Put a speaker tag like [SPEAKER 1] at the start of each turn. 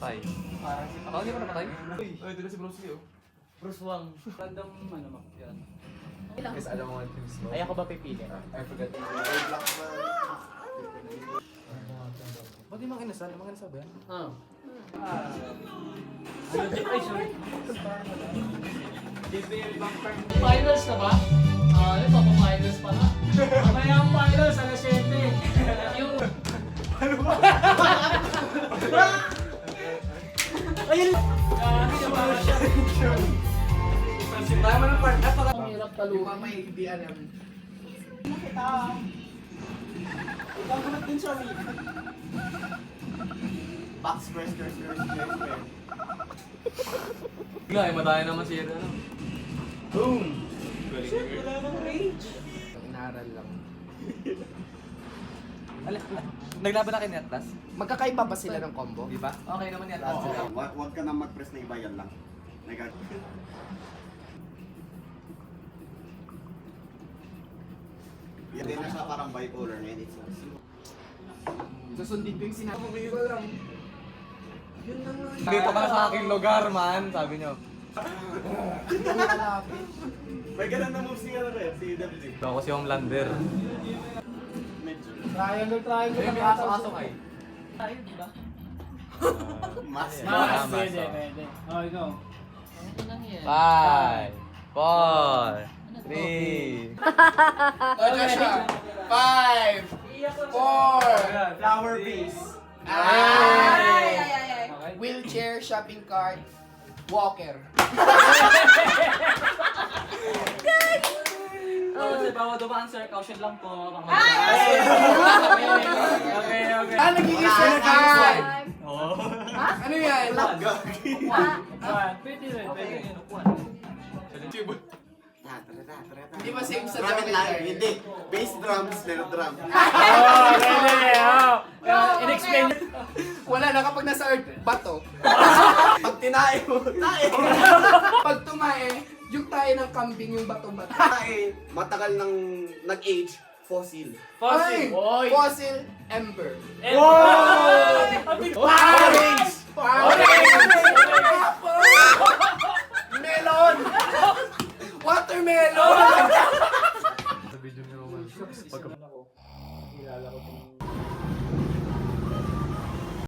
[SPEAKER 1] Patay.
[SPEAKER 2] Parang si
[SPEAKER 1] Ako hindi pa napatay?
[SPEAKER 3] Ay, dito si Bruce Lee, oh.
[SPEAKER 2] Bruce Wang. Random ano mo. Yan.
[SPEAKER 3] Guys, alam mo what things mo.
[SPEAKER 2] Ay ako ba pipili?
[SPEAKER 3] I forgot. Ba't di mga inasal? Mga inasal ba yan?
[SPEAKER 2] Ay, sorry. JBL bumper. Finals na ba? Ano pa pa finals pa na? Mamaya ang finals, alas 7. Yung... Ano ba? Ayun! Hindi ba siya?
[SPEAKER 3] Tayo mo ng part.
[SPEAKER 2] Ang hirap taluhin.
[SPEAKER 3] Yung mamay, hindi alam.
[SPEAKER 4] Nakita. Gagawin din siya, Wii.
[SPEAKER 3] Box press.
[SPEAKER 1] Nga, eh, matayo naman siya ano.
[SPEAKER 3] Boom!
[SPEAKER 4] Shit, wala nang rage.
[SPEAKER 3] Inaral lang.
[SPEAKER 1] Naglaban na kayo ni Atlas?
[SPEAKER 3] Magkakaiba ba sila ng combo?
[SPEAKER 1] Di ba? Okay naman ni Atlas.
[SPEAKER 5] Oo, wag ka na mag-press na iba yan lang. Yan din na siya parang bipolar ngayon. It's
[SPEAKER 3] Susundin ko yung sinabi ko lang. Yun lang nga.
[SPEAKER 1] Dito ka sa aking lugar, man. Sabi niyo.
[SPEAKER 5] May ganun na moves niya na rin, si WD.
[SPEAKER 1] Ito ako si Homelander.
[SPEAKER 5] Medyo.
[SPEAKER 2] Triangle.
[SPEAKER 1] May aso-aso kayo.
[SPEAKER 2] Tayo, di ba?
[SPEAKER 5] Mas.
[SPEAKER 1] Ah,
[SPEAKER 2] pwede.
[SPEAKER 1] mas,
[SPEAKER 2] Oh, ikaw. Ano lang yan?
[SPEAKER 1] 5, 4, 3.
[SPEAKER 3] O, Joshua. 5, 4,
[SPEAKER 4] Flower base.
[SPEAKER 3] wheelchair, shopping cart, walker.
[SPEAKER 2] Kasi bawal dumaan, sir. Caution lang po. Okay.
[SPEAKER 3] Nag-iisa na kayo.
[SPEAKER 2] Oo.
[SPEAKER 3] Ano yan?
[SPEAKER 2] Pwede rin.
[SPEAKER 3] Hindi ba same sa
[SPEAKER 5] Drum and
[SPEAKER 3] drum
[SPEAKER 5] line.
[SPEAKER 3] and
[SPEAKER 5] Hindi. Bass drums, snare drum.
[SPEAKER 2] In-explain.
[SPEAKER 3] Wala na kapag nasa earth, bato.
[SPEAKER 5] Pag tinae mo, tae.
[SPEAKER 3] Pag tumae, yung tayo ng kambing yung bato-bato.
[SPEAKER 5] Tae. Matagal nang nag-age, fossil.
[SPEAKER 3] Ay!
[SPEAKER 2] Oy.
[SPEAKER 3] Fossil ember.
[SPEAKER 2] Wow!